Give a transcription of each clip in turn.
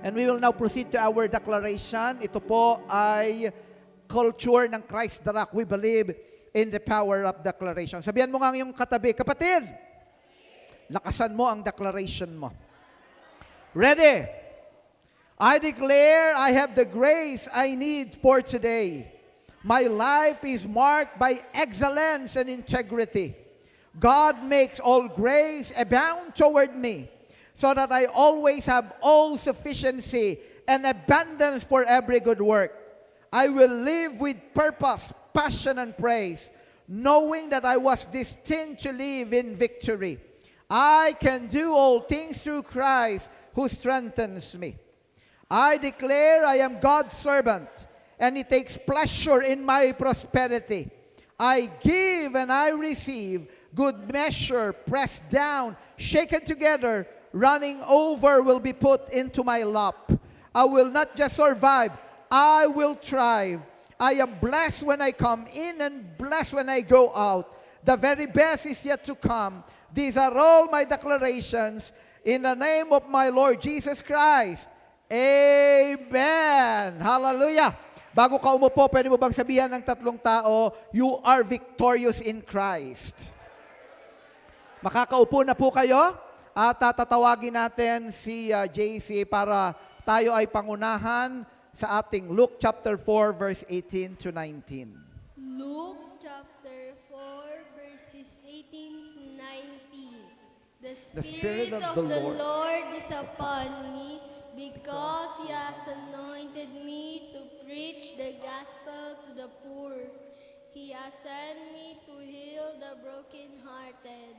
And we will now proceed to our declaration. Ito po ay culture ng Christ the Rock. We believe in the power of declaration. Sabihan mo nga yung katabi, kapatid, lakasan mo ang declaration mo. Ready? I declare I have the grace I need for today. My life is marked by excellence and integrity. God makes all grace abound toward me, so that I always have all sufficiency and abundance for every good work. I will live with purpose, passion, and praise, knowing that I was destined to live in victory. I can do all things through Christ who strengthens me. I declare I am God's servant, and He takes pleasure in my prosperity. I give and I receive, good measure, pressed down, shaken together, running over will be put into my lap. I will not just survive, I will thrive. I am blessed when I come in and blessed when I go out. The very best is yet to come. These are all my declarations in the name of my Lord Jesus Christ. Amen! Hallelujah! Bago ka umupo, pwede mo bang sabihan ng tatlong tao, you are victorious in Christ. Makakaupo na po kayo at tatawagin natin si JC para tayo ay pangunahan sa ating Luke chapter 4 verse 18 to 19. Luke chapter 4 verses 18 to 19. The Spirit of the Lord is upon me, because He has anointed me to preach the gospel to the poor. He has sent me to heal the brokenhearted,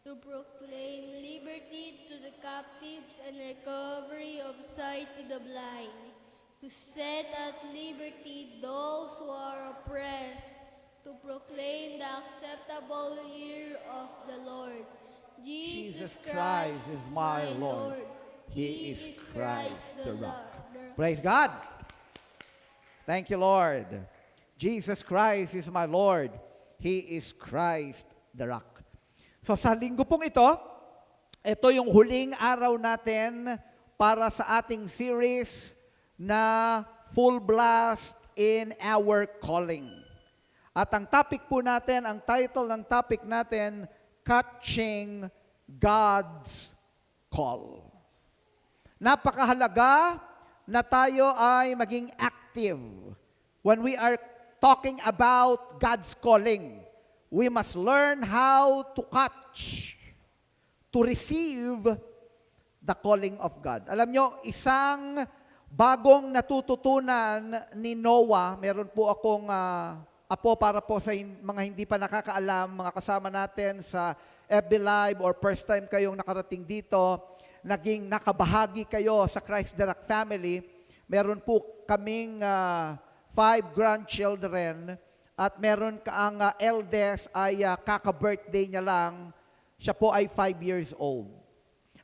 to proclaim liberty to the captives and recovery of sight to the blind, to set at liberty those who are oppressed, to proclaim the acceptable year of the Lord. Jesus Christ is my Lord. He is Christ the Lord. Praise God! Thank you, Lord. Jesus Christ is my Lord. He is Christ the Rock. So sa linggo pong ito yung huling araw natin para sa ating series na Full Blast in Our Calling. At ang topic po natin, ang title ng topic natin, Catching God's Call. Napakahalaga na tayo ay maging active. When we are talking about God's calling, we must learn how to catch, to receive the calling of God. Alam nyo, isang bagong natututunan ni Noah, meron po akong apo para po sa mga hindi pa nakakaalam, mga kasama natin sa FB Live or first time kayong nakarating dito, naging nakabahagi kayo sa Christ the Rock family. Meron po kaming 5 grandchildren at meron kaang eldest ay kaka-birthday niya lang. Siya po ay 5 years old.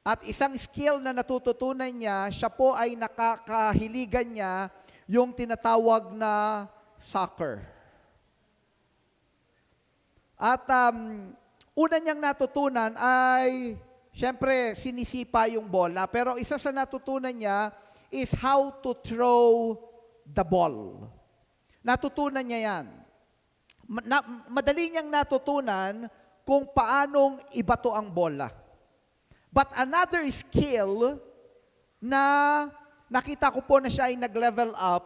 At isang skill na natututunan niya, siya po ay nakakahiligan niya yung tinatawag na soccer. At una niyang natutunan ay, siyempre, sinisipa yung bola. Pero isa sa natutunan niya is how to throw the ball. Natutunan niya yan. Madali niyang natutunan kung paanong ibato ang bola. But another skill na nakita ko po na siya ay nag-level up,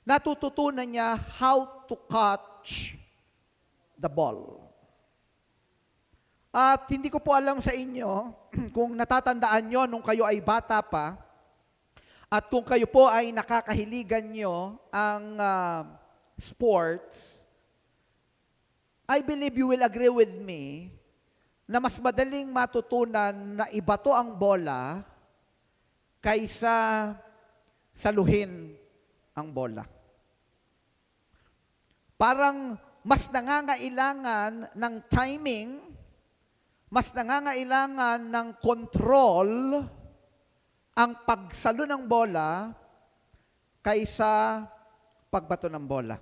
natututunan niya how to catch the ball. At hindi ko po alam sa inyo kung natatandaan nyo nung kayo ay bata pa at kung kayo po ay nakakahiligan nyo ang sports, I believe you will agree with me na mas madaling matutunan na ibato ang bola kaysa saluhin ang bola. Parang mas nangangailangan ng timing, mas nangangailangan ng control ang pagsalo ng bola kaysa pagbato ng bola.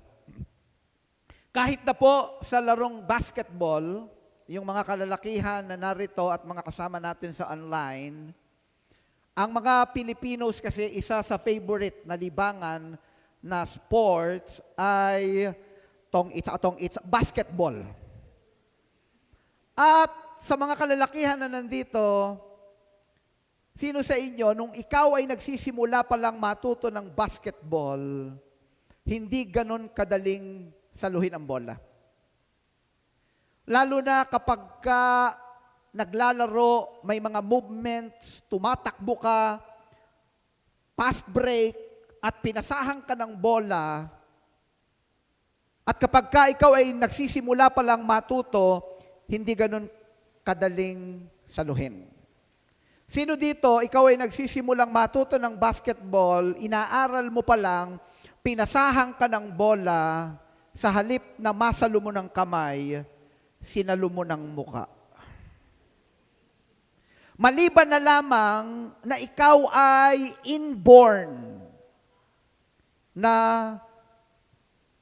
Kahit na po sa larong basketball, yung mga kalalakihan na narito at mga kasama natin sa online, Ang mga Pilipinos kasi isa sa favorite na libangan na sports ay tong it's basketball. At sa mga kalalakihan na nandito, sino sa inyo, nung ikaw ay nagsisimula pa lang matuto ng basketball, hindi ganon kadaling saluhin ang bola? Lalo na kapag ka naglalaro, may mga movements, tumatakbo ka, fast break, at pinasahan ka ng bola, at kapag ka ikaw ay nagsisimula pa lang matuto, hindi ganon kadaling saluhin. Sino dito, ikaw ay nagsisimulang matuto ng basketball, inaaral mo pa lang, pinasahan ka ng bola, sa halip na masalo mo ng kamay, sinalo mo ng muka. Maliban na lamang na ikaw ay inborn, na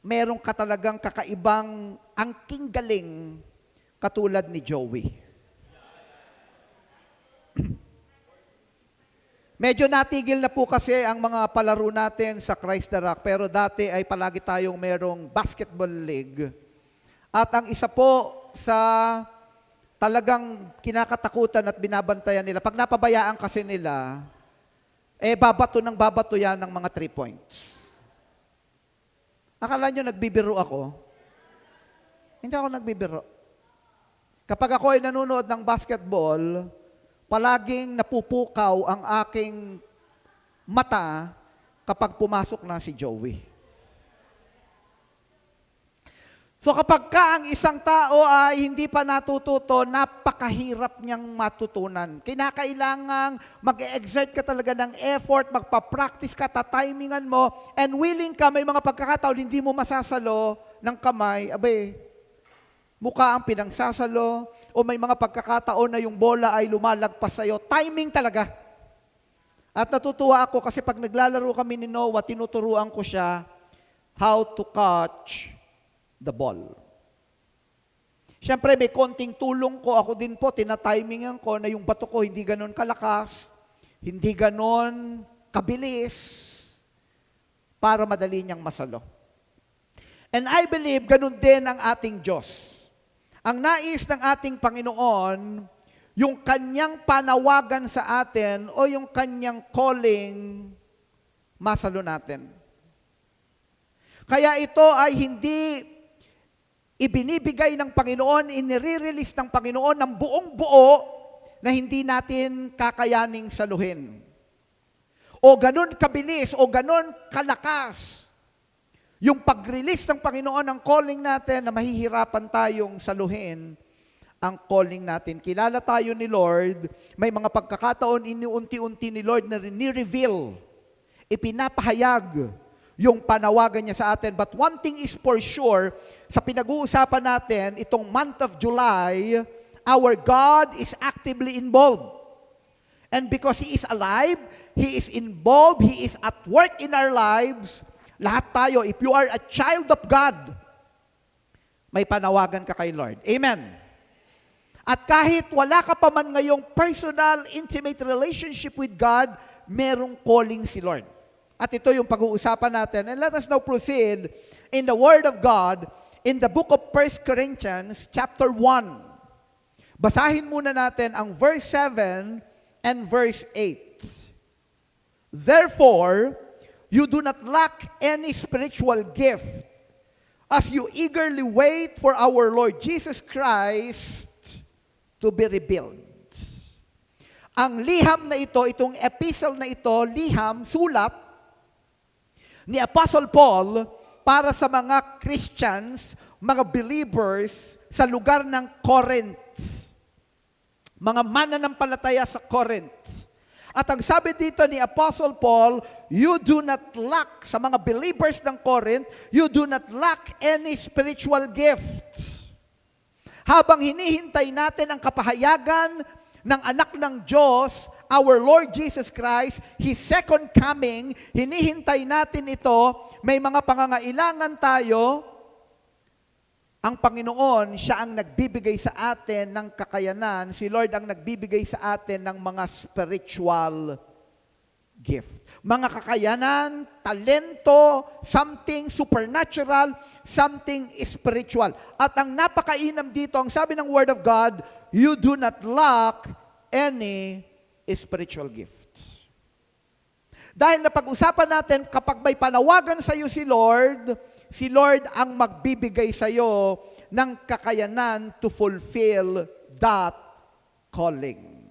meron ka talagang kakaibang angking galing, katulad ni Joey. Medyo natigil na po kasi ang mga palaro natin sa Christ the Rock, pero dati ay palagi tayong merong basketball league. At ang isa po sa talagang kinakatakutan at binabantayan nila, pag napabayaan kasi nila, babato yan ng mga 3 points. Akala nyo nagbibiro ako? Hindi ako nagbibiro. Kapag ako ay nanonood ng basketball, palaging napupukaw ang aking mata kapag pumasok na si Joey. So kapag ka ang isang tao ay hindi pa natututo, napakahirap niyang matutunan. Kinakailangang mag-exert ka talaga ng effort, magpa-practice ka, tatimingan mo, and willing ka, may mga pagkakataon, hindi mo masasalo ng kamay, mukha ang pinangsasalo, o may mga pagkakataon na yung bola ay lumalagpas sa'yo. Timing talaga. At natutuwa ako kasi pag naglalaro kami ni Noah, tinuturuan ko siya how to catch the ball. Siyempre, may konting tulong ko. Ako din po, tinatimingan ko na yung bato ko hindi ganon kalakas, hindi ganon kabilis, para madali niyang masalo. And I believe, ganon din ang ating Diyos. Ang nais ng ating Panginoon, yung kanyang panawagan sa atin o yung kanyang calling, masalo natin. Kaya ito ay hindi ibinibigay ng Panginoon, inire-release ng Panginoon ng buong buo na hindi natin kakayaning saluhin. O ganun kabilis, o ganun kalakas yung pag-release ng Panginoon ng calling natin na mahihirapan tayong saluhin ang calling natin. Kilala tayo ni Lord, may mga pagkakataon iniunti-unti ni Lord na ni-reveal, ipinapahayag yung panawagan niya sa atin. But one thing is for sure, sa pinag-uusapan natin, itong month of July, our God is actively involved. And because He is alive, He is involved, He is at work in our lives. Lahat tayo, if you are a child of God, may panawagan ka kay Lord. Amen. At kahit wala ka pa man ngayong personal, intimate relationship with God, merong calling si Lord. At ito yung pag-uusapan natin. And let us now proceed in the Word of God, in the book of 1 Corinthians, chapter 1. Basahin muna natin ang verse 7 and verse 8. Therefore, you do not lack any spiritual gift as you eagerly wait for our Lord Jesus Christ to be revealed. Ang liham na ito, itong epistle na ito, liham, sulat, ni Apostle Paul para sa mga Christians, mga believers sa lugar ng Corinth. Mga mananampalataya sa Corinth. At ang sabi dito ni Apostle Paul, you do not lack, sa mga believers ng Corinth, you do not lack any spiritual gifts. Habang hinihintay natin ang kapahayagan ng anak ng Diyos, our Lord Jesus Christ, His second coming, hinihintay natin ito, may mga pangangailangan tayo, ang Panginoon, siya ang nagbibigay sa atin ng kakayanan. Si Lord ang nagbibigay sa atin ng mga spiritual gift. Mga kakayanan, talento, something supernatural, something spiritual. At ang napakainam dito, ang sabi ng Word of God, you do not lack any spiritual gift. Dahil napag-usapan natin, kapag may panawagan sa iyo si Lord ang magbibigay sa iyo ng kakayanan to fulfill that calling.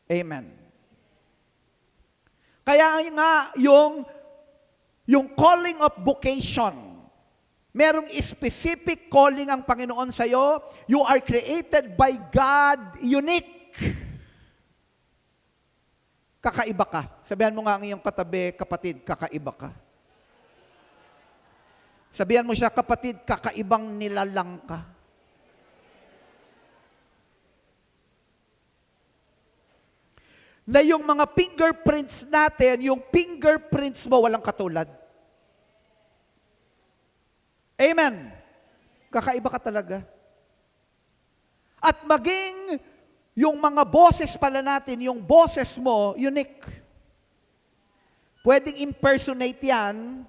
Amen. Kaya nga, yung calling of vocation, merong specific calling ang Panginoon sa iyo. You are created by God, unique. Kakaiba ka. Sabihan mo nga ang iyong katabi, kapatid, kakaiba ka. Sabihan mo siya, kapatid, kakaibang nilalang ka. Na yung mga fingerprints natin, yung fingerprints mo walang katulad. Amen. Kakaiba ka talaga. At maging yung mga boses pala natin, yung boses mo, unique. Pwedeng impersonate yan,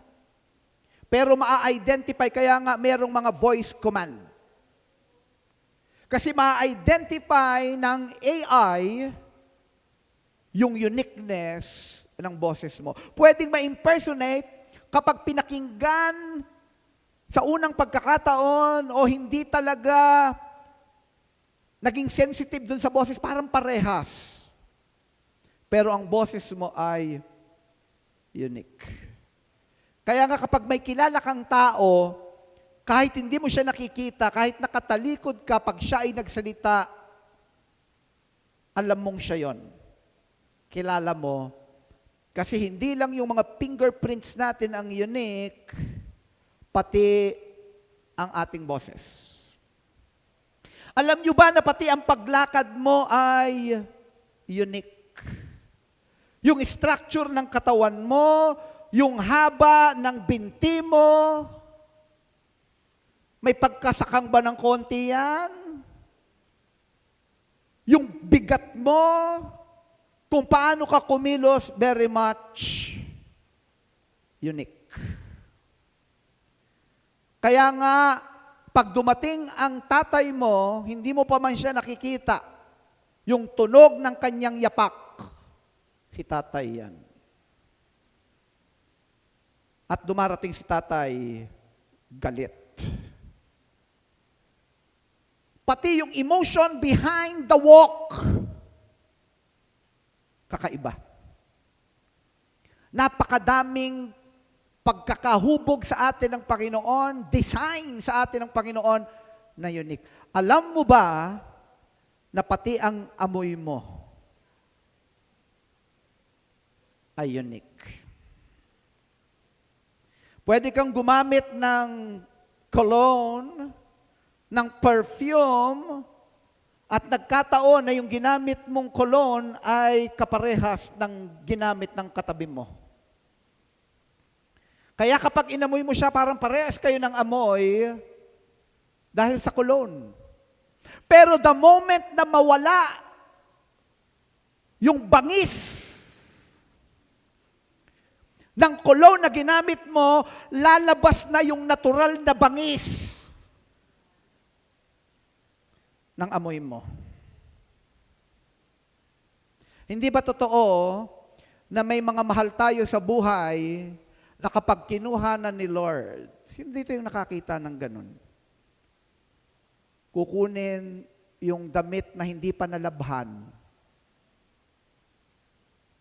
pero ma-identify, kaya nga merong mga voice command. Kasi ma-identify ng AI yung uniqueness ng boses mo. Pwedeng ma-impersonate kapag pinakinggan sa unang pagkakataon o hindi talaga naging sensitive dun sa boses, parang parehas. Pero ang boses mo ay unique. Kaya nga kapag may kilala kang tao, kahit hindi mo siya nakikita, kahit nakatalikod ka, pag siya ay nagsalita, alam mong siya yon. Kilala mo. Kasi hindi lang yung mga fingerprints natin ang unique, pati ang ating boses. Alam nyo ba na pati ang paglakad mo ay unique? Yung structure ng katawan mo, yung haba ng binti mo, may pagkasakang ba ng konti yan? Yung bigat mo, kung paano ka kumilos, very much unique. Kaya nga, pag dumating ang tatay mo, hindi mo pa man siya nakikita, yung tunog ng kanyang yapak, si tatay yan. At dumarating si tatay, galit. Pati yung emotion behind the walk, kakaiba. Napakadaming pagkakahubog sa atin ng Panginoon, design sa atin ng Panginoon na unique. Alam mo ba na pati ang amoy mo ay unique? Pwede kang gumamit ng cologne, ng perfume, at nagkataon na yung ginamit mong cologne ay kaparehas ng ginamit ng katabi mo. Kaya kapag inamoy mo siya, parang parehas kayo ng amoy dahil sa cologne. Pero the moment na mawala yung bangis ng cologne na ginamit mo, lalabas na yung natural na bangis ng amoy mo. Hindi ba totoo na may mga mahal tayo sa buhay na kapag kinuha na ni Lord, sino dito yung nakakita ng ganun? Kukunin yung damit na hindi pa nalabhan,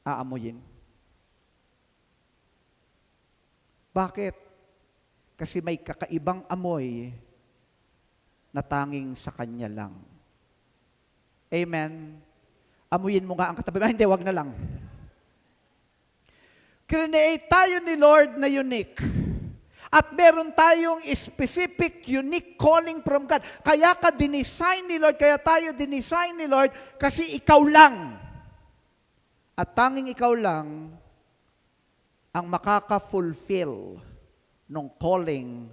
aamuyin. Bakit? Kasi may kakaibang amoy na tanging sa Kanya lang. Amen? Amuyin mo nga ang katabi. Hindi, wag na lang. Create tayo ni Lord na unique. At meron tayong specific, unique calling from God. Kaya ka dinesign ni Lord, kaya tayo dinesign ni Lord, kasi ikaw lang. At tanging ikaw lang ang makaka-fulfill ng calling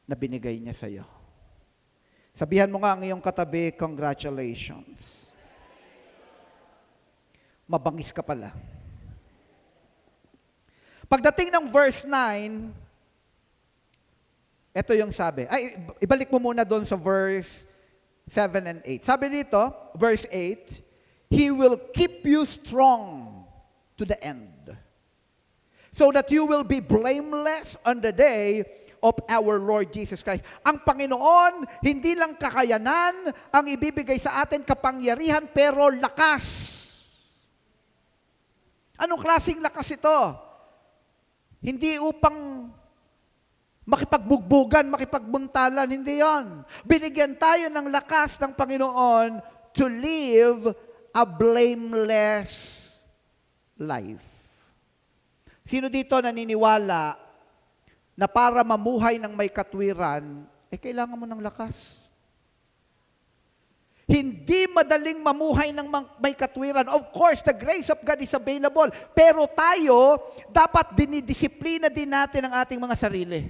na binigay niya sa iyo. Sabihan mo nga ang iyong katabi, congratulations. Mabangis ka pala. Pagdating ng verse 9, ito yung sabi. Ay, ibalik mo muna doon sa verse 7 and 8. Sabi dito, verse 8, He will keep you strong to the end, so that you will be blameless on the day of our Lord Jesus Christ. Ang Panginoon, hindi lang kakayanan ang ibibigay sa atin, kapangyarihan, pero lakas. Anong klaseng lakas ito? Hindi upang makipagbugbugan, makipagbuntalan, hindi yon. Binigyan tayo ng lakas ng Panginoon to live a blameless life. Sino dito naniniwala na para mamuhay ng may katwiran, kailangan mo ng lakas? Hindi madaling mamuhay ng may katwiran. Of course, the grace of God is available. Pero tayo, dapat dinidisiplina din natin ang ating mga sarili.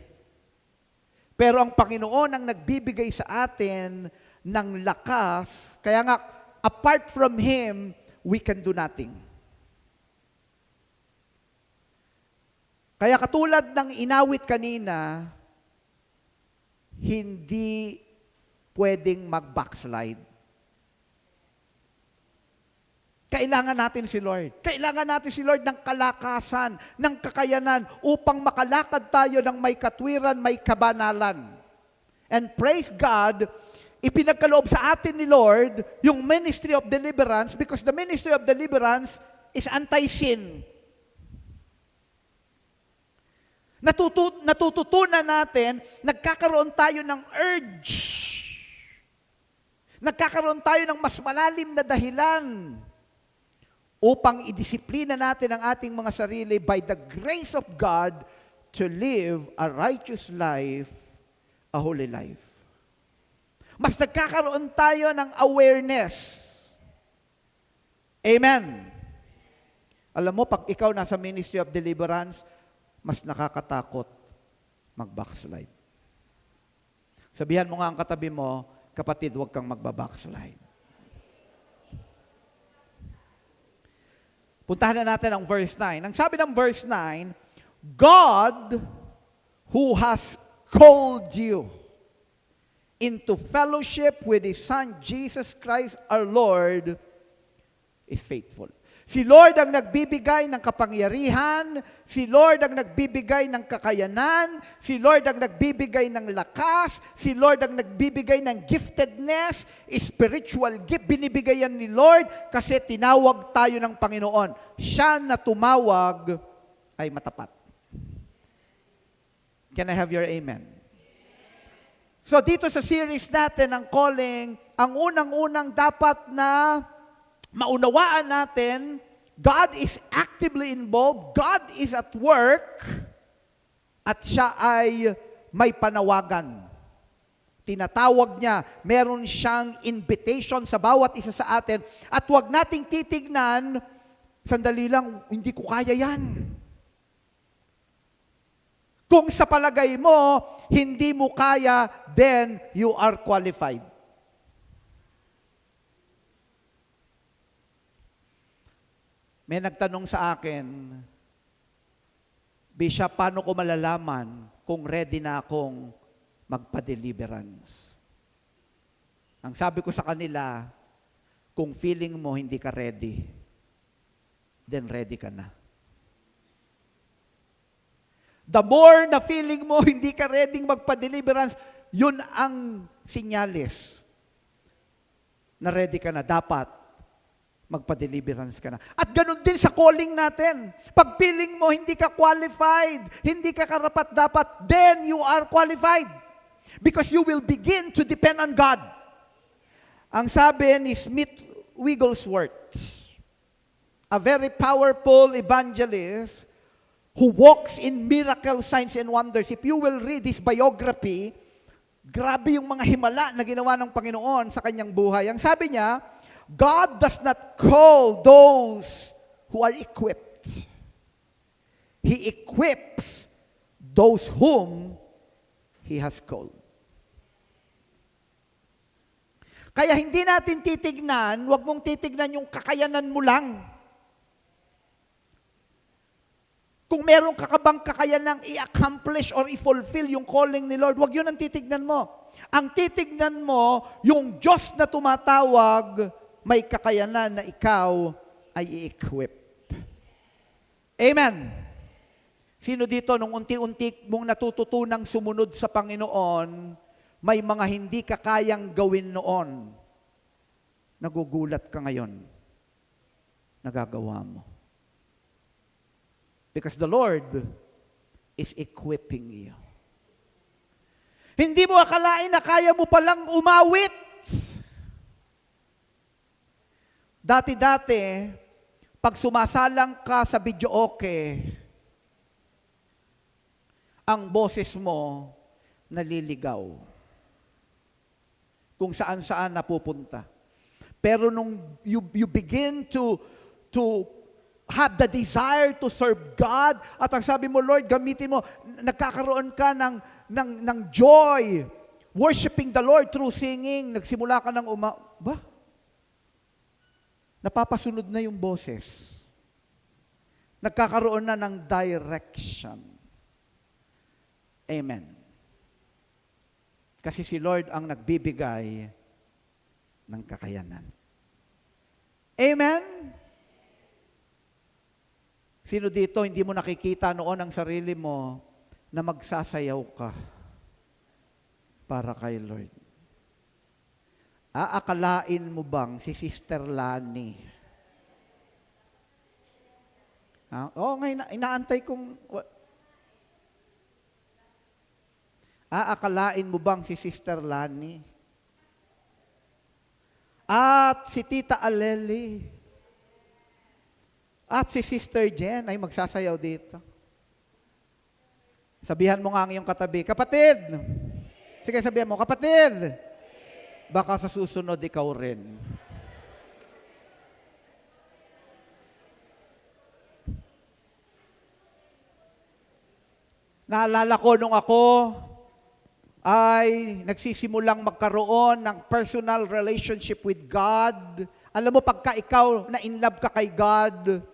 Pero ang Panginoon ang nagbibigay sa atin ng lakas. Kaya nga, apart from Him, we can do nothing. Kaya katulad ng inawit kanina, hindi pwedeng mag-backslide. Kailangan natin si Lord. Kailangan natin si Lord ng kalakasan, ng kakayanan, upang makalakad tayo ng may katwiran, may kabanalan. And praise God, ipinagkaloob sa atin ni Lord yung ministry of deliverance, because the ministry of deliverance is anti-sin. Natututunan natin, nagkakaroon tayo ng urge. Nagkakaroon tayo ng mas malalim na dahilan upang idisiplina natin ang ating mga sarili by the grace of God to live a righteous life, a holy life. Mas nagkakaroon tayo ng awareness. Amen. Alam mo, pag ikaw nasa ministry of deliverance, mas nakakatakot mag-backslide. Sabihan mo nga ang katabi mo, kapatid, huwag kang magba-backslide. Puntahan na natin ang verse 9. Ang sabi ng verse 9, God who has called you into fellowship with His Son, Jesus Christ our Lord, is faithful. Si Lord ang nagbibigay ng kapangyarihan, si Lord ang nagbibigay ng kakayanan, si Lord ang nagbibigay ng lakas, si Lord ang nagbibigay ng giftedness, spiritual gift, binibigay yan ni Lord kasi tinawag tayo ng Panginoon. Siya na tumawag ay matapat. Can I have your amen? So dito sa series natin, ang calling, ang unang-unang dapat na maunawaan natin, God is actively involved, God is at work, at siya ay may panawagan. Tinatawag niya, meron siyang invitation sa bawat isa sa atin, at huwag nating titignan, sandali lang, hindi ko kaya yan. Kung sa palagay mo, hindi mo kaya, then you are qualified. May nagtanong sa akin, Bishop, paano ko malalaman kung ready na akong magpa-deliverance? Ang sabi ko sa kanila, kung feeling mo hindi ka ready, then ready ka na. The more na feeling mo hindi ka ready magpa-deliverance, yun ang sinyalis na ready ka na. Dapat magpa-deliverance ka na. At ganun din sa calling natin. Pag feeling mo hindi ka qualified, hindi ka karapat-dapat, then you are qualified. Because you will begin to depend on God. Ang sabi ni Smith Wigglesworth, a very powerful evangelist who walks in miracle signs and wonders. If you will read his biography, grabe yung mga himala na ginawa ng Panginoon sa kanyang buhay. Ang sabi niya, God does not call those who are equipped. He equips those whom He has called. Kaya hindi natin titignan, huwag mong titignan yung kakayanan mo lang. Kung meron ka bang kakayanang i-accomplish or i-fulfill yung calling ni Lord, wag yun ang titignan mo. Ang titignan mo, yung Diyos na tumatawag, may kakayanan na ikaw ay i-equip. Amen. Sino dito, nung unti-unti mong natututunang sumunod sa Panginoon, may mga hindi ka kayang gawin noon, nagugulat ka ngayon, nagagawa mo. Because the Lord is equipping you. Hindi mo akalain na kaya mo palang umawit. Dati-dati, pag sumasalang ka sa videoke, ang boses mo naliligaw. Kung saan-saan napupunta. Pero nung you begin to have the desire to serve God, at ang sabi mo, Lord, gamitin mo, nagkakaroon ka ng joy, worshiping the Lord through singing, nagsimula ka ng napapasunod na yung boses. Nagkakaroon na ng direction. Amen. Kasi si Lord ang nagbibigay ng kakayanan. Amen? Sino dito, hindi mo nakikita noon ang sarili mo na magsasayaw ka para kay Lord? Aakalain mo bang si Sister Lani? Ngayon, inaantay kong... Aakalain mo bang si Sister Lani? At si Tita Aleli? At si Sister Jen ay magsasayaw dito. Sabihan mo nga ang iyong katabi, kapatid! Sige, sabihan mo, kapatid! Baka sa susunod ikaw rin. Naalala ko nung ako ay nagsisimulang magkaroon ng personal relationship with God. Alam mo, pagka ikaw na in love ka kay God,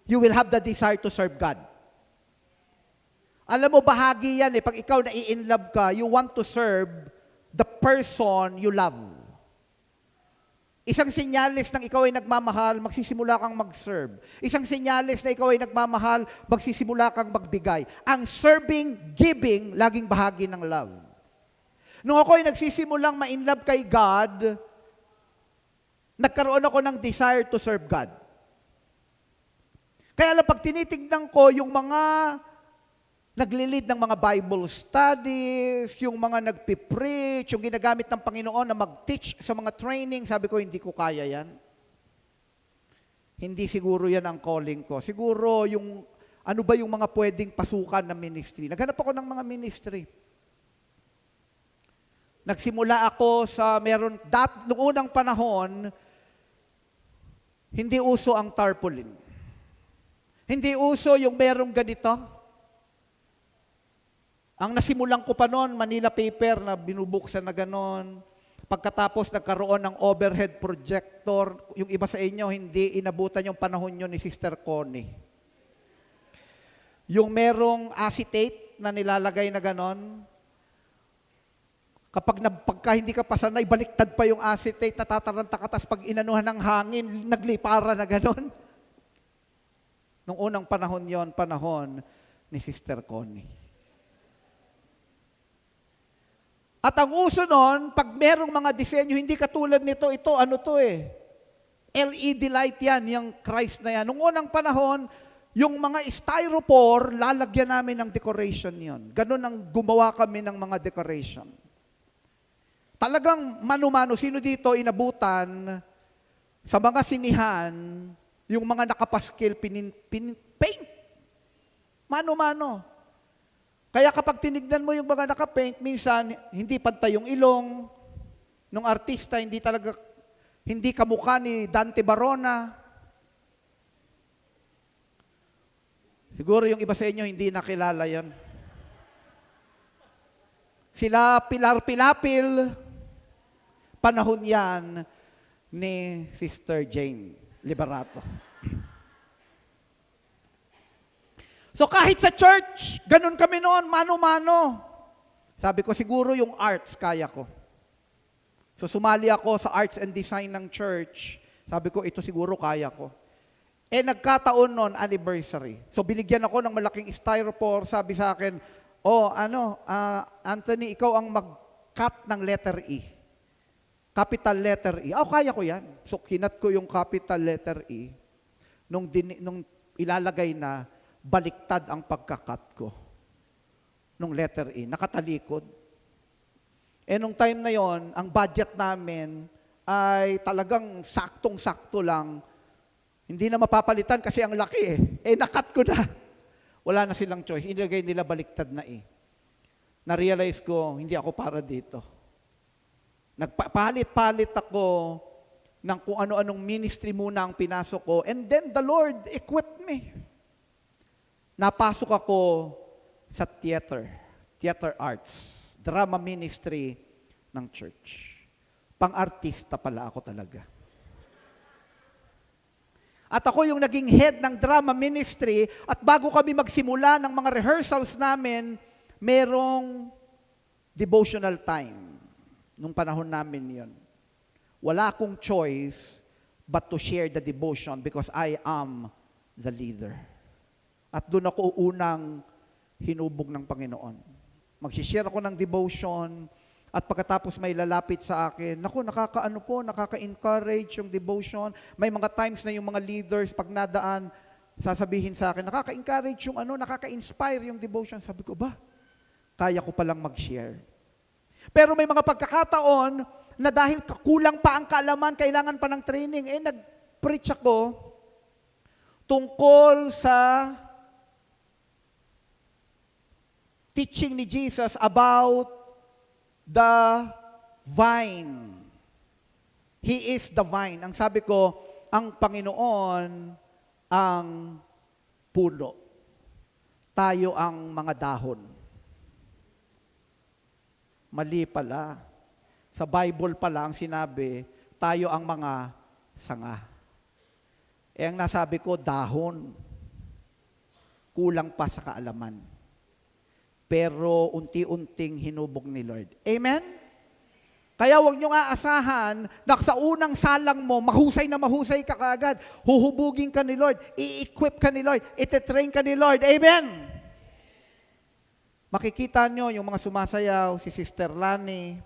you will have the desire to serve God. Alam mo, bahagi yan eh. Pag ikaw na in love ka, you want to serve the person you love. Isang sinyalis ng ikaw ay nagmamahal, magsisimula kang mag-serve. Isang sinyalis na ikaw ay nagmamahal, magsisimula kang magbigay. Ang serving, giving, laging bahagi ng love. Nung ako ay nagsisimulang ma-inlove kay God, nagkaroon ako ng desire to serve God. Kaya lang pag tinitignan ko yung mga nagli-lead ng mga Bible studies, yung mga nagpipreach, yung ginagamit ng Panginoon na mag-teach sa mga training, sabi ko, hindi ko kaya yan. Hindi siguro yan ang calling ko. Siguro yung, ano ba yung mga pwedeng pasukan ng ministry? Naghanap ako ng mga ministry. Nagsimula ako sa noong unang panahon, hindi uso ang tarpaulin. Hindi uso yung merong ganito. Ang nasimulan ko pa noon, Manila paper na binubuksan na ganon. Pagkatapos nagkaroon ng overhead projector, yung iba sa inyo hindi inabutan yung panahon nyo ni Sister Connie. Yung merong acetate na nilalagay na ganon, pagka hindi ka pasanay, baliktad pa yung acetate, natataranta ka, tapos pag inanuhan ng hangin, naglipara na ganon. Nung unang panahon yon, panahon ni Sister Connie. At ang uso nun, pag merong mga disenyo, hindi katulad nito, ito, ano to eh? LED light yan, yung Christ na yan. Nung unang panahon, yung mga styrofoam, lalagyan namin ng decoration yon. Ganun ang gumawa kami ng mga decoration. Talagang mano-mano, sino dito inabutan sa mga sinihan, yung mga nakapaskil, paint. Mano-mano. Kaya kapag tinignan mo yung mga nakapaint, minsan hindi pantay yung ilong ng artista, hindi kamukha ni Dante Barona. Siguro yung iba sa inyo hindi nakilala yan. Sila Pilar Pilapil, panahon yan ni Sister Jane Liberato. So kahit sa church, ganun kami noon, mano-mano. Sabi ko, siguro yung arts, kaya ko. So sumali ako sa arts and design ng church. Sabi ko, ito siguro kaya ko. Nagkataon noon, anniversary. So binigyan ako ng malaking styrofoam. Sabi sa akin, Anthony, ikaw ang mag-cut ng letter E. Capital letter E. Kaya ko yan. So kinat ko yung capital letter E. Nung ilalagay na, baliktad ang pagkakat ko. Nung letter E. Nakatalikod. Nung time na yon, ang budget namin ay talagang saktong-sakto lang. Hindi na mapapalitan kasi ang laki nakat ko na. Wala na silang choice. Inilagay nila baliktad na Na-realize ko, hindi ako para dito. Nagpapalit-palit ako ng kung ano-anong ministry muna ang pinasok ko. And then the Lord equipped me. Napasok ako sa theater arts. Drama ministry ng church. Pang-artista pala ako talaga. At ako yung naging head ng drama ministry at bago kami magsimula ng mga rehearsals namin, merong devotional time. Nung panahon namin yon. Wala akong choice but to share the devotion because I am the leader. At doon ako unang hinubog ng Panginoon. Mag-share ako ng devotion at pagkatapos may lalapit sa akin, nakaka-encourage yung devotion. May mga times na yung mga leaders, pag nadaan, sasabihin sa akin, nakaka-encourage yung nakaka-inspire yung devotion. Sabi ko, kaya ko palang mag-share. Pero may mga pagkakataon na dahil kulang pa ang kaalaman, kailangan pa ng training, nag-preach ako tungkol sa teaching ni Jesus about the vine. He is the vine. Ang sabi ko, ang Panginoon ang puno. Tayo ang mga dahon. Mali pala. Sa Bible pala ang sinabi, tayo ang mga sanga. Ang nasabi ko, dahon. Kulang pa sa kaalaman. Pero unti-unting hinubog ni Lord. Amen? Kaya huwag nyo nga asahan na sa unang salang mo, mahusay na mahusay ka kaagad. Huhubugin ka ni Lord. I-equip ka ni Lord. Ite-train ka ni Lord. Amen? Makikita nyo yung mga sumasayaw, si Sister Lani,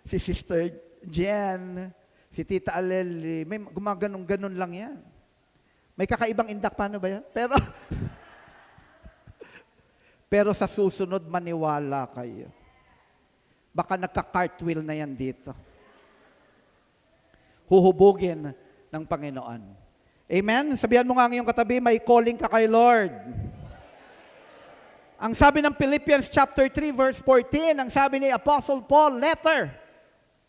si Sister Jen, si Tita Aleli, may gumaganong-ganon lang yan. May kakaibang indak, paano ba yan? Pero sa susunod, maniwala kayo. Baka nagka-cartwheel na yan dito. Huhubugin ng Panginoon. Amen? Sabihan mo nga ang iyong katabi, may calling ka kay Lord. Ang sabi ng Philippians chapter 3 verse 14, ang sabi ni Apostle Paul, letter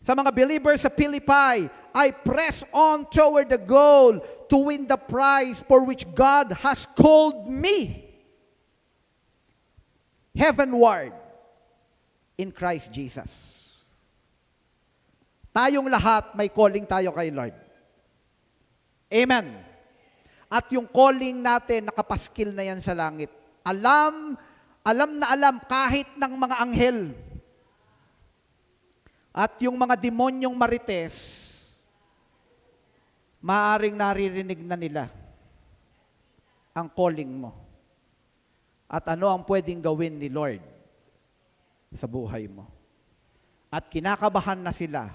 sa mga believers sa Philippi, I press on toward the goal to win the prize for which God has called me heavenward in Christ Jesus. Tayong lahat may calling tayo kay Lord. Amen. At yung calling natin, nakapaskil na yan sa langit. Alam na alam kahit ng mga anghel. At yung mga demonyong marites, maaaring naririnig na nila ang calling mo. At ano ang pwedeng gawin ni Lord sa buhay mo. At kinakabahan na sila.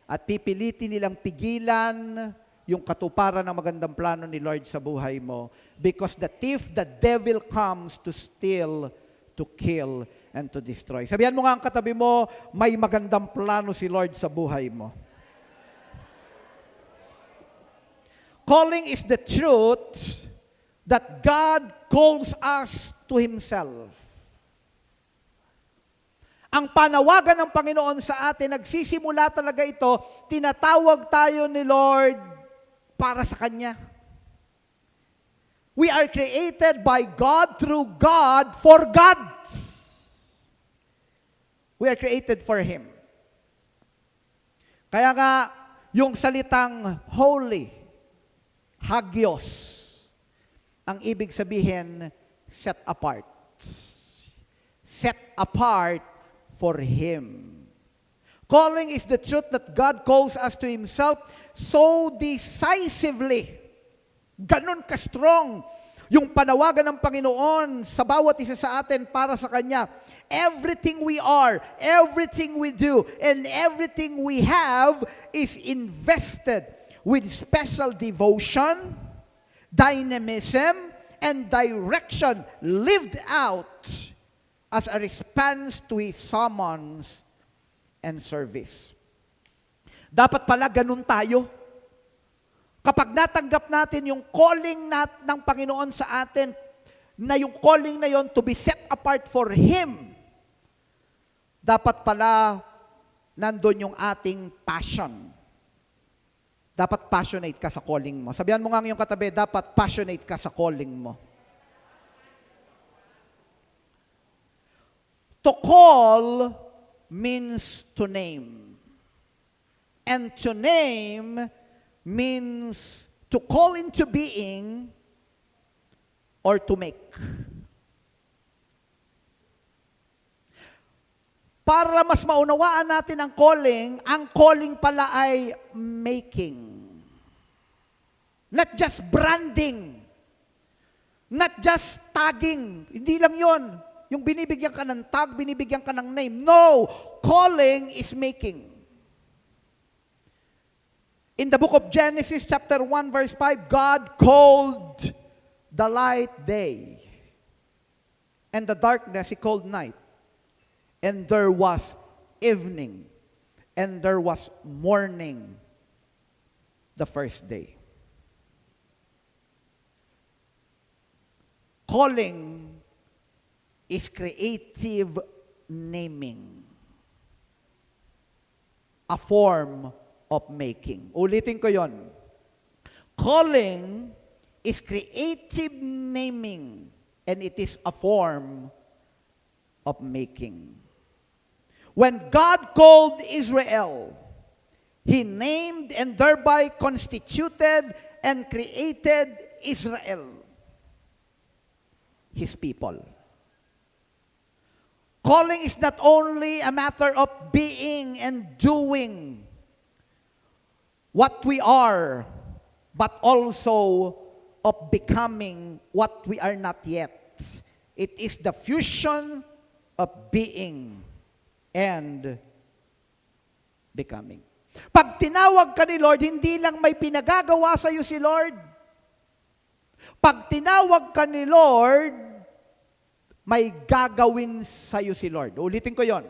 At pipilitin nilang pigilan yung katuparan ng magandang plano ni Lord sa buhay mo. Because the thief, the devil comes to steal, to kill, and to destroy. Sabihan mo nga ang katabi mo, may magandang plano si Lord sa buhay mo. Calling is the truth that God calls us to Himself. Ang panawagan ng Panginoon sa atin, nagsisimula talaga ito, tinatawag tayo ni Lord para sa Kanya. We are created by God, through God, for God. We are created for Him. Kaya nga, yung salitang holy, Hagios. Ang ibig sabihin, set apart. Set apart for Him. Calling is the truth that God calls us to Himself so decisively. Ganun ka-strong yung panawagan ng Panginoon sa bawat isa sa atin para sa Kanya. Everything we are, everything we do, and everything we have is invested with special devotion, dynamism, and direction lived out as a response to His summons and service. Dapat pala ganun tayo. Kapag natanggap natin yung calling ng Panginoon sa atin, na yung calling na yon to be set apart for Him, dapat pala nandun yung ating passion. Dapat passionate ka sa calling mo. Sabihan mo nga yung katabi, dapat passionate ka sa calling mo. To call means to name. And to name means to call into being or to make. Para mas maunawaan natin ang calling pala ay making. Not just branding. Not just tagging. Hindi lang yon. Yung binibigyan ka ng tag, binibigyan ka ng name. No! Calling is making. In the book of Genesis chapter 1 verse 5, God called the light day. And the darkness He called night. And there was evening. And there was morning the first day. Calling is creative naming. A form of making. Ulitin ko yon. Calling is creative naming and it is a form of making. When God called Israel, He named and thereby constituted and created Israel, His people. Calling is not only a matter of being and doing what we are, but also of becoming what we are not yet. It is the fusion of being and becoming. Pag tinawag ka ni Lord, hindi lang may pinagagawa sa iyo si Lord. Pag tinawag ka ni Lord, may gagawin sa iyo si Lord. Ulitin ko yon.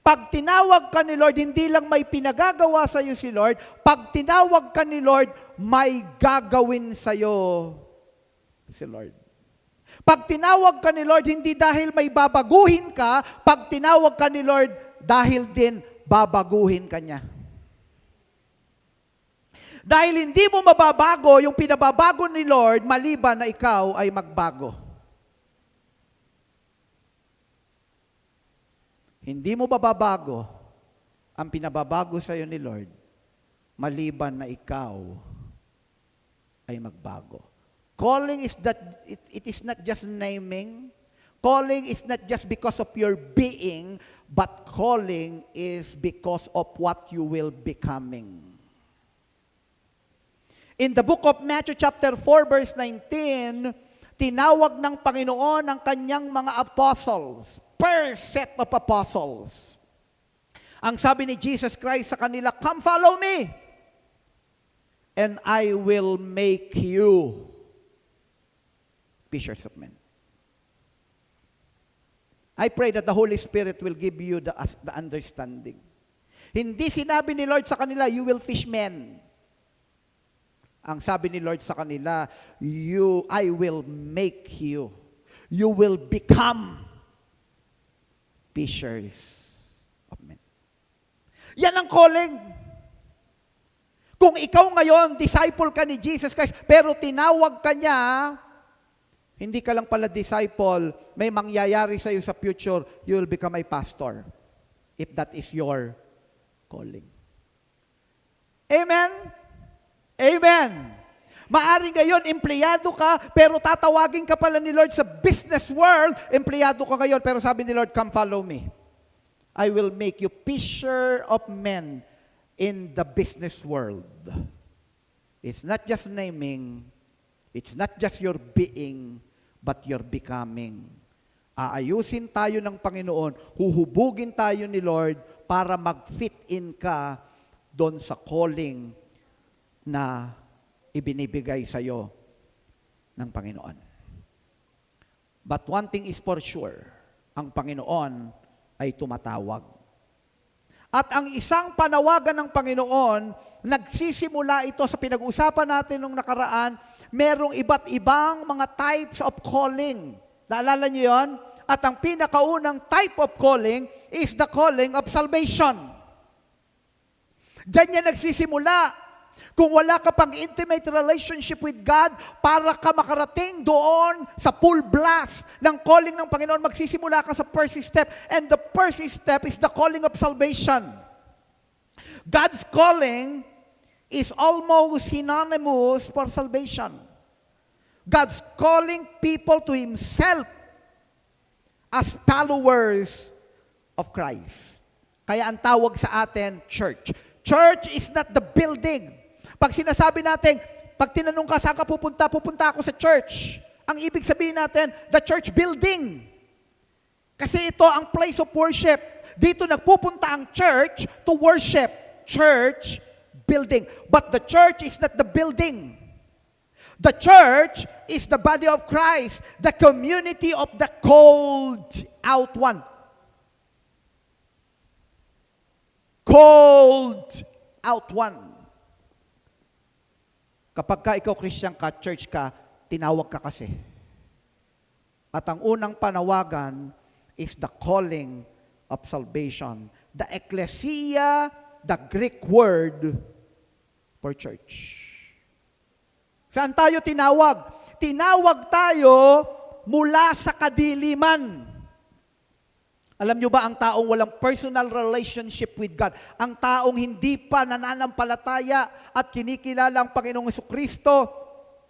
Pag tinawag ka ni Lord, hindi lang may pinagagawa sa iyo si Lord. Pag tinawag ka ni Lord, may gagawin sa iyo si Lord. Pag tinawag ka ni Lord, hindi dahil may babaguhin ka. Pag tinawag ka ni Lord, dahil din babaguhin ka niya. Dahil hindi mo mababago yung pinababago ni Lord, maliban na ikaw ay magbago. Hindi mo bababago ang pinababago sa iyo ni Lord, maliban na ikaw ay magbago. Calling is that it is not just naming. Calling is not just because of your being, but calling is because of what you will becoming. In the book of Matthew chapter 4 verse 19, tinawag ng Panginoon ang kanyang mga apostles, per set of apostles. Ang sabi ni Jesus Christ sa kanila, "Come follow me, and I will make you fishers of men." I pray that the Holy Spirit will give you the understanding. Hindi sinabi ni Lord sa kanila, "You will fish men." Ang sabi ni Lord sa kanila, I will make you. You will become fishers of men. Yan ang calling. Kung ikaw ngayon, disciple ka ni Jesus Christ, pero tinawag ka niya, hindi ka lang pala disciple, may mangyayari sa iyo sa future, you will become a pastor. If that is your calling. Amen? Amen. Maari ngayon, empleyado ka, pero tatawagin ka pala ni Lord sa business world, empleyado ka ngayon, pero sabi ni Lord, come follow me. I will make you fisher of men in the business world. It's not just naming, it's not just your being, but your becoming. Aayusin tayo ng Panginoon, huhubugin tayo ni Lord para mag-fit in ka doon sa calling na ibinibigay sa iyo ng Panginoon. But one thing is for sure, ang Panginoon ay tumatawag. At ang isang panawagan ng Panginoon, nagsisimula ito sa pinag-usapan natin nung nakaraan, merong iba't ibang mga types of calling. Naalala niyo yon? At ang pinakaunang type of calling is the calling of salvation. Diyan yan nagsisimula. Kung wala ka pang intimate relationship with God, para ka makarating doon sa full blast ng calling ng Panginoon, magsisimula ka sa first step. And the first step is the calling of salvation. God's calling is almost synonymous for salvation. God's calling people to Himself as followers of Christ. Kaya ang tawag sa atin, church. Church is not the building. Pag sinasabi natin, pag tinanong ka, saan ka pupunta? Pupunta ako sa church. Ang ibig sabihin natin, the church building. Kasi ito ang place of worship. Dito nagpupunta ang church to worship. Church building. But the church is not the building. The church is the body of Christ, the community of the called out one. Called out one. Kapag ka ikaw Christian ka, church ka, tinawag ka kasi. At ang unang panawagan is the calling of salvation. The ecclesia, the Greek word for church. Saan tayo tinawag? Tinawag tayo mula sa kadiliman. Alam nyo ba ang taong walang personal relationship with God, ang taong hindi pa nananampalataya at kinikilala ang Panginoong Jesucristo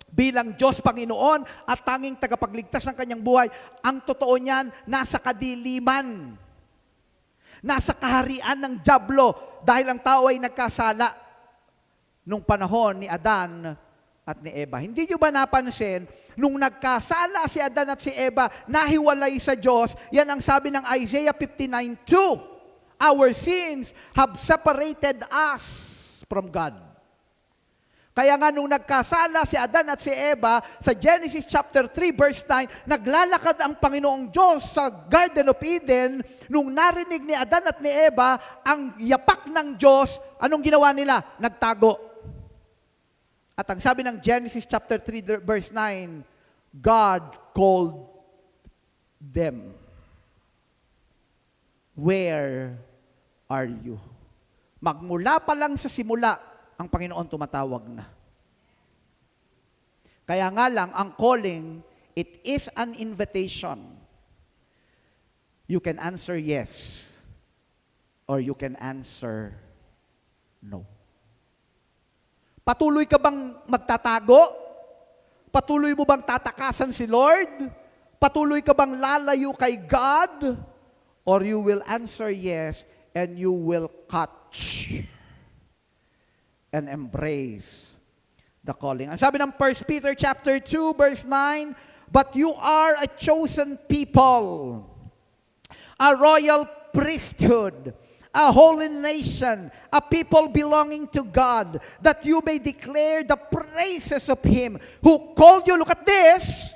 bilang Diyos Panginoon at tanging tagapagligtas ng kanyang buhay, ang totoo niyan, nasa kadiliman. Nasa kaharian ng dyablo dahil ang tao ay nagkasala nung panahon ni Adan at ni Eva. Hindi nyo ba napansin, nung nagkasala si Adan at si Eva, nahiwalay sa Diyos, yan ang sabi ng Isaiah 59:2. Our sins have separated us from God. Kaya nga nung nagkasala si Adan at si Eva, sa Genesis chapter 3 verse 9, naglalakad ang Panginoong Diyos sa Garden of Eden, nung narinig ni Adan at ni Eva ang yapak ng Diyos, anong ginawa nila? Nagtago. At ang sabi ng Genesis chapter 3 verse 9, God called them. Where are you? Magmula pa lang sa simula, ang Panginoon tumatawag na. Kaya nga lang, ang calling, it is an invitation. You can answer yes, or you can answer no. Patuloy ka bang magtatago? Patuloy mo bang tatakasan si Lord? Patuloy ka bang lalayo kay God? Or you will answer yes and you will catch and embrace the calling. Ang sabi ng 1 Peter chapter 2 verse 9, but you are a chosen people, a royal priesthood, a holy nation, a people belonging to God, that you may declare the praises of Him who called you, look at this,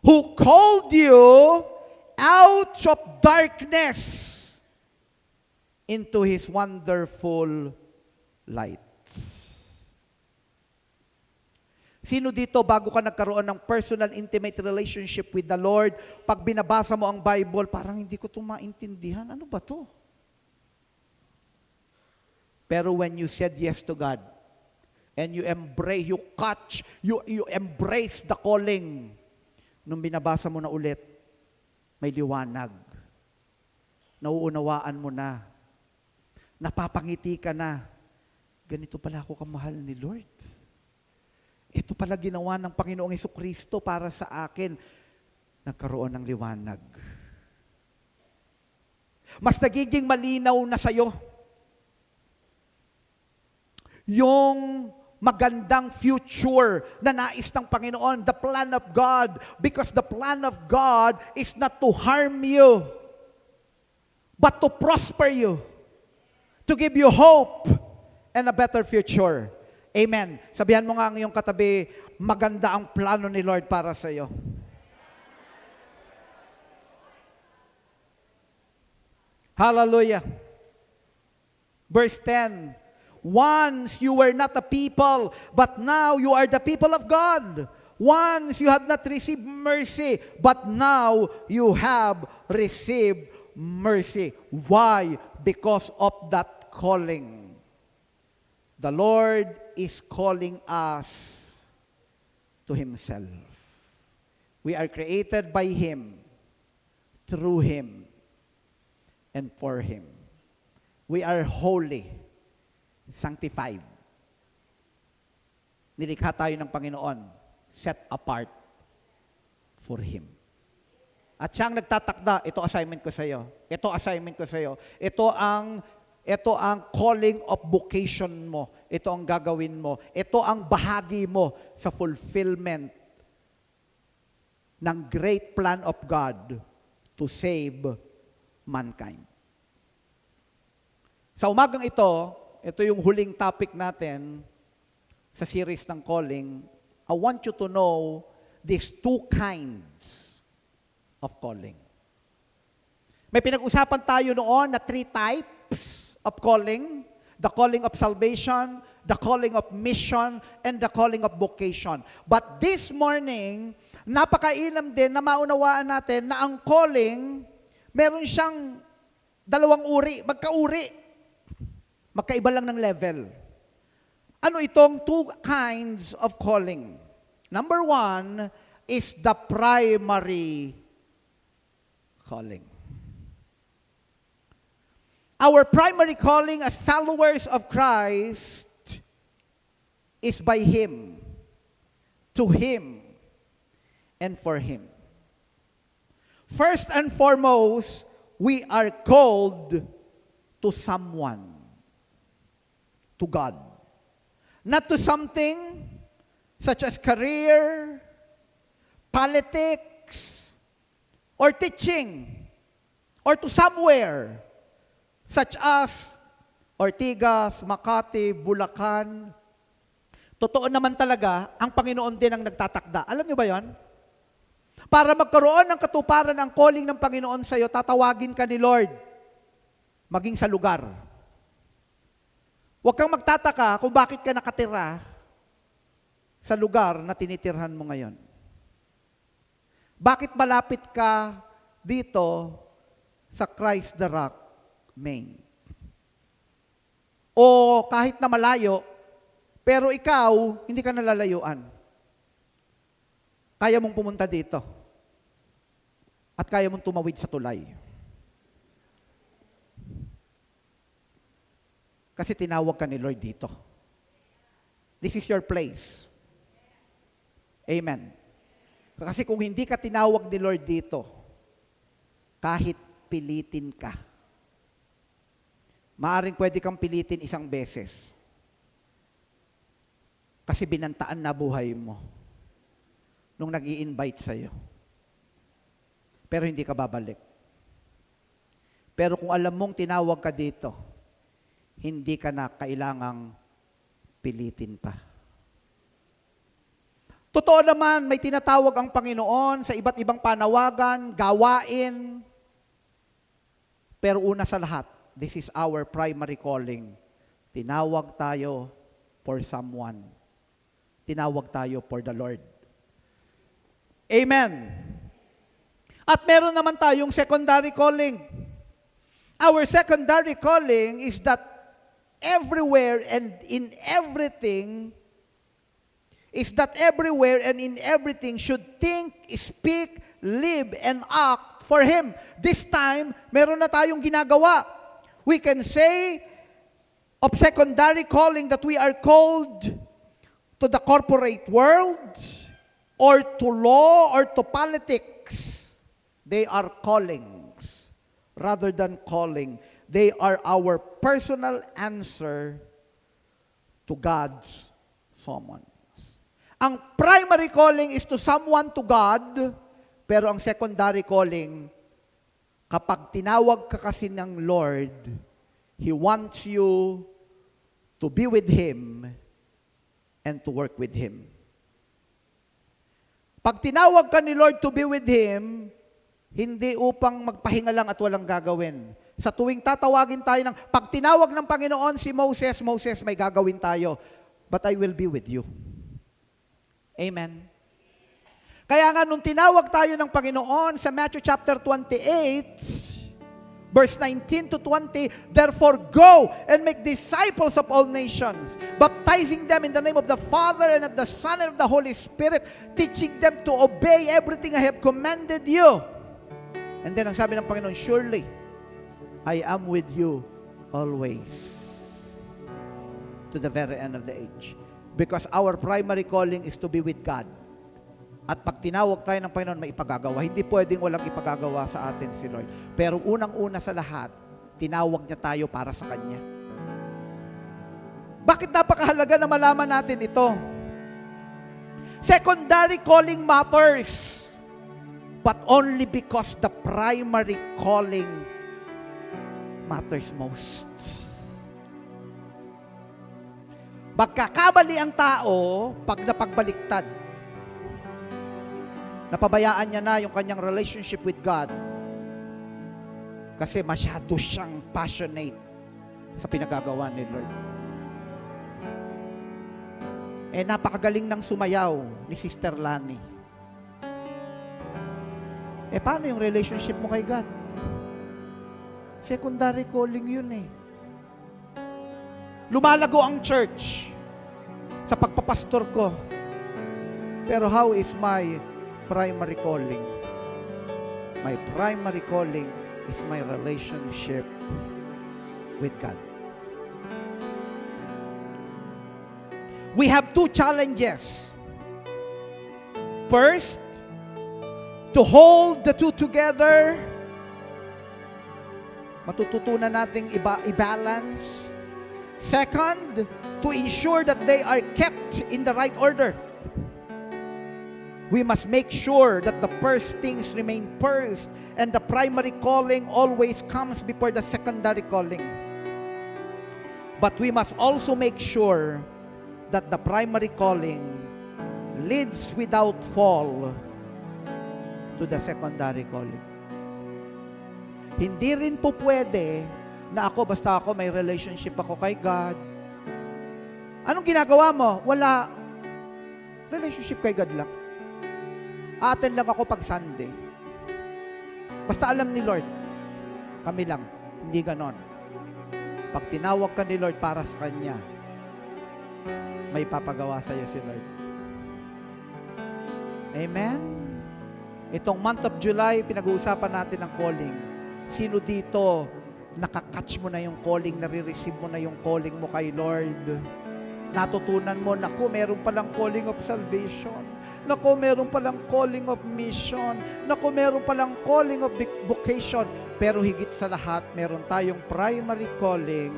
who called you out of darkness into His wonderful light. Sino dito, bago ka nagkaroon ng personal, intimate relationship with the Lord, pag binabasa mo ang Bible, parang hindi ko ito maintindihan. Ano ba to? Pero when you said yes to God, and you embrace, you embrace the calling, nung binabasa mo na ulit, may liwanag. Nauunawaan mo na. Napapangiti ka na. Ganito pala ako kamahal ni Lord. ito pala ginawa ng Panginoong Hesukristo para sa akin. Nagkaroon ng liwanag. Mas nagiging malinaw na sa'yo yung magandang future na nais ng Panginoon, the plan of God, because the plan of God is not to harm you, but to prosper you, to give you hope and a better future. Amen. Sabihan mo nga ang iyong katabi, maganda ang plano ni Lord para sa iyo. Hallelujah. Verse 10, once you were not a people, but now you are the people of God. Once you have not received mercy, but now you have received mercy. Why? Because of that calling. The Lord is calling us to Himself. We are created by Him, through Him, and for Him. We are holy, sanctified. Nilikha tayo ng Panginoon, set apart for Him. At siyang nagtatakda, ito assignment ko sa iyo. Ito assignment ko sa iyo. Ito ang calling of vocation mo. Ito ang gagawin mo. Ito ang bahagi mo sa fulfillment ng great plan of God to save mankind. Sa umagang ito yung huling topic natin sa series ng calling. I want you to know these two kinds of calling. May pinag-usapan tayo noon na 3 types of calling: the calling of salvation, the calling of mission, and the calling of vocation. But this morning, napakainam din na maunawaan natin na ang calling, meron siyang 2 uri, magkauri. Magkaiba lang ng level. Ano itong 2 kinds of calling? Number 1 is the primary calling. Our primary calling as followers of Christ is by Him, to Him, and for Him. First and foremost, we are called to someone, to God. Not to something such as career, politics, or teaching, or to somewhere such as Ortigas, Makati, Bulacan. Totoo naman talaga, ang Panginoon din ang nagtatakda. Alam niyo ba yon? Para magkaroon ng katuparan ng calling ng Panginoon sa iyo, tatawagin ka ni Lord maging sa lugar. Huwag kang magtataka kung bakit ka nakatira sa lugar na tinitirhan mo ngayon. Bakit malapit ka dito sa Christ the Rock, Maine? O kahit na malayo, pero ikaw, hindi ka nalalayuan. Kaya mong pumunta dito. At kaya mong tumawid sa tulay. Kasi tinawag ka ni Lord dito. This is your place. Amen. Kasi kung hindi ka tinawag ni Lord dito, kahit pilitin ka, maaring pwede kang pilitin 1 beses. Kasi binantaan na buhay mo nung nag-i-invite sa'yo. Pero hindi ka babalik. Pero kung alam mong tinawag ka dito, hindi ka na kailangang pilitin pa. Totoo naman, may tinatawag ang Panginoon sa iba't ibang panawagan, gawain. Pero una sa lahat, this is our primary calling. Tinawag tayo for someone. Tinawag tayo for the Lord. Amen. At meron naman tayong secondary calling. Our secondary calling is that everywhere and in everything should think, speak, live, and act for Him. This time, meron na tayong ginagawa. We can say of secondary calling that we are called to the corporate world, or to law, or to politics. They are callings rather than calling. They are our personal answer to God's summons. Ang primary calling is to someone to God, pero ang secondary calling, kapag tinawag ka kasi ng Lord, He wants you to be with Him and to work with Him. Pag tinawag ka ni Lord to be with Him, hindi upang magpahinga lang at walang gagawin. Sa tuwing tatawagin tayo pag tinawag ng Panginoon si Moses, Moses, may gagawin tayo, but I will be with you. Amen. Kaya nga, nung tinawag tayo ng Panginoon sa Matthew chapter 28, verse 19 to 20, therefore go and make disciples of all nations, baptizing them in the name of the Father and of the Son and of the Holy Spirit, teaching them to obey everything I have commanded you. And then ang sabi ng Panginoon, surely, I am with you always to the very end of the age. Because our primary calling is to be with God. At pag tinawag tayo ng Panginoon, may ipagagawa. Hindi pwedeng walang ipagagawa sa atin si Lord. Pero unang-una sa lahat, tinawag niya tayo para sa Kanya. Bakit napakahalaga na malaman natin ito? Secondary calling matters, but only because the primary calling matters most. Magkakamali ang tao pag napagbaliktad. Napabayaan niya na yung kanyang relationship with God kasi masyado siyang passionate sa pinagagawa ni Lord. Napakagaling ng sumayaw ni Sister Lani. Paano yung relationship mo kay God? Secondary calling yun Lumalago ang church sa pagpapastor ko. Pero how is my primary calling? My primary calling is my relationship with God. We have two challenges. First, to hold the two together. Matututunan nating i-balance. Second, to ensure that they are kept in the right order. We must make sure that the first things remain first and the primary calling always comes before the secondary calling. But we must also make sure that the primary calling leads without fall to the secondary calling. Hindi rin po pwede na basta ako may relationship ako kay God. Anong ginagawa mo? Wala. Relationship kay God lang. Attend lang ako pag Sunday. Basta alam ni Lord, kami lang. Hindi ganon. Pag tinawag ka ni Lord para sa Kanya, may papagawa sa iyo si Lord. Amen? Itong month of July, pinag-uusapan natin ang calling. Sino dito, nakakatch mo na yung calling, nare-receive mo na yung calling mo kay Lord? Natutunan mo, naku, meron palang calling of salvation. Naku, meron palang calling of mission. Naku, meron palang calling of vocation. Pero higit sa lahat, meron tayong primary calling,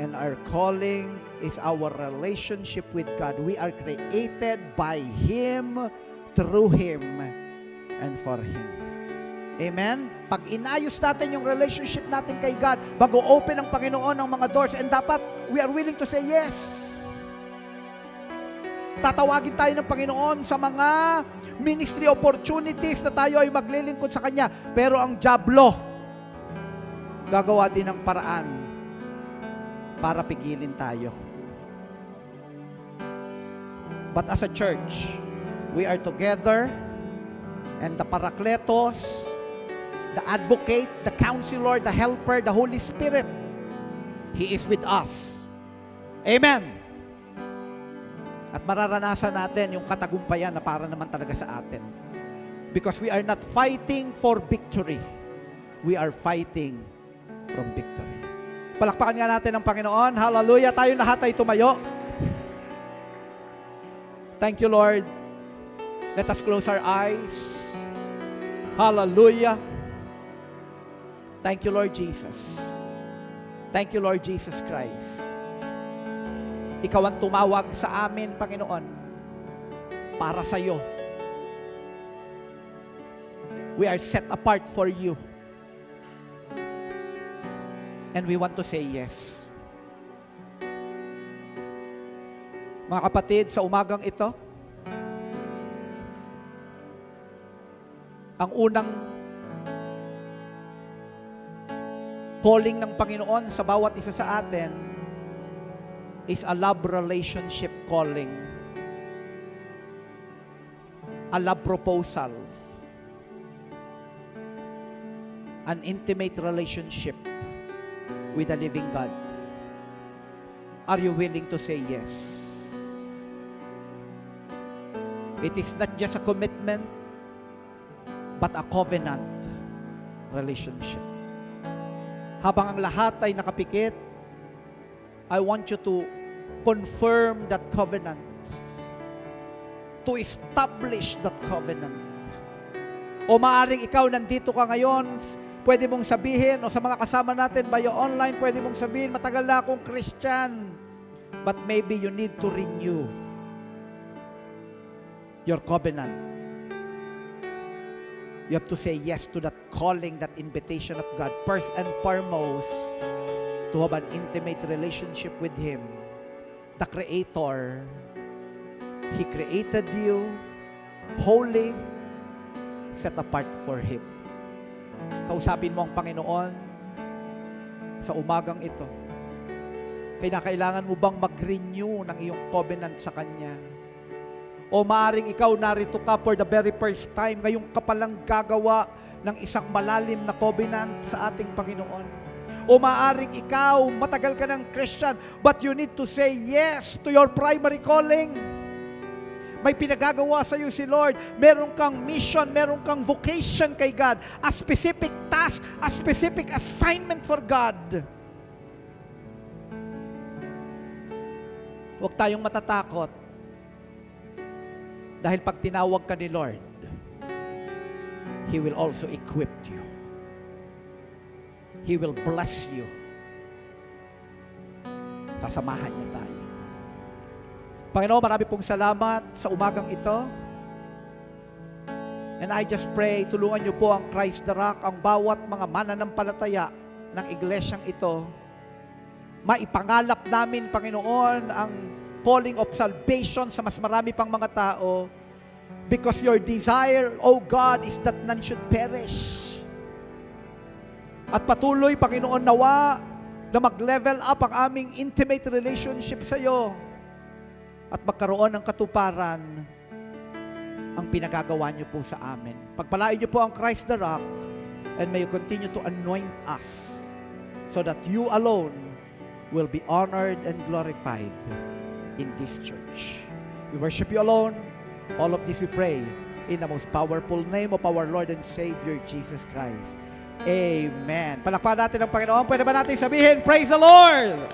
and our calling is our relationship with God. We are created by Him, through Him, and for Him. Amen? Pag inayos natin yung relationship natin kay God, bago open ang Panginoon ng mga doors, and dapat we are willing to say yes. Tatawagin tayo ng Panginoon sa mga ministry opportunities na tayo ay maglilingkod sa Kanya. Pero ang diablo, gagawa din ng paraan para pigilin tayo. But as a church, we are together, and the Parakletos, the Advocate, the Counselor, the Helper, the Holy Spirit, He is with us. Amen. At mararanasan natin yung katagumpayan na para naman talaga sa atin. Because we are not fighting for victory. We are fighting from victory. Palakpakan nga natin ang Panginoon. Hallelujah. Tayo lahat ay tumayo. Thank you, Lord. Let us close our eyes. Hallelujah. Thank you, Lord Jesus. Thank you, Lord Jesus Christ. Ikaw ang tumawag sa amin, Panginoon, para sa iyo. We are set apart for you. And we want to say yes. Mga kapatid, sa umagang ito, ang unang calling ng Panginoon sa bawat isa sa atin is a love relationship calling. A love proposal. An intimate relationship with the living God. Are you willing to say yes? It is not just a commitment, but a covenant relationship. Habang ang lahat ay nakapikit, I want you to confirm that covenant. To establish that covenant. O maaring ikaw nandito ka ngayon, pwede mong sabihin, o sa mga kasama natin via online, pwede mong sabihin, matagal na akong Christian. But maybe you need to renew your covenant. You have to say yes to that calling, that invitation of God. First and foremost, to have an intimate relationship with Him, the Creator. He created you holy, set apart for Him. Kausapin mo ang Panginoon sa umagang ito. Kailangan mo bang mag-renew ng iyong covenant sa Kanya? O maaring ikaw narito ka for the very first time, ngayong ka palang gagawa ng isang malalim na covenant sa ating Panginoon. O maaring ikaw, matagal ka ng Christian, but you need to say yes to your primary calling. May pinagagawa sa iyo si Lord. Meron kang mission, meron kang vocation kay God. A specific task, a specific assignment for God. Huwag tayong matatakot. Dahil pag tinawag ka ni Lord, He will also equip you. He will bless you. Sasamahan niya tayo. Panginoon, marami pong salamat sa umagang ito. And I just pray, tulungan niyo po ang Christ the Rock, ang bawat mga mananampalataya ng iglesyang ito. Maipangalap namin, Panginoon, ang calling of salvation sa mas marami pang mga tao, because your desire, O God, is that none should perish. At patuloy, Panginoon, nawa na mag-level up ang aming intimate relationship sa iyo at magkaroon ng katuparan ang pinagagawa niyo po sa amin. Pagpalain niyo po ang Christ the Rock, and may you continue to anoint us so that you alone will be honored and glorified in this church. We worship you alone. All of this we pray in the most powerful name of our Lord and Savior, Jesus Christ. Amen. Palakpakan natin ang Panginoon. Pwede ba natin sabihin, praise the Lord!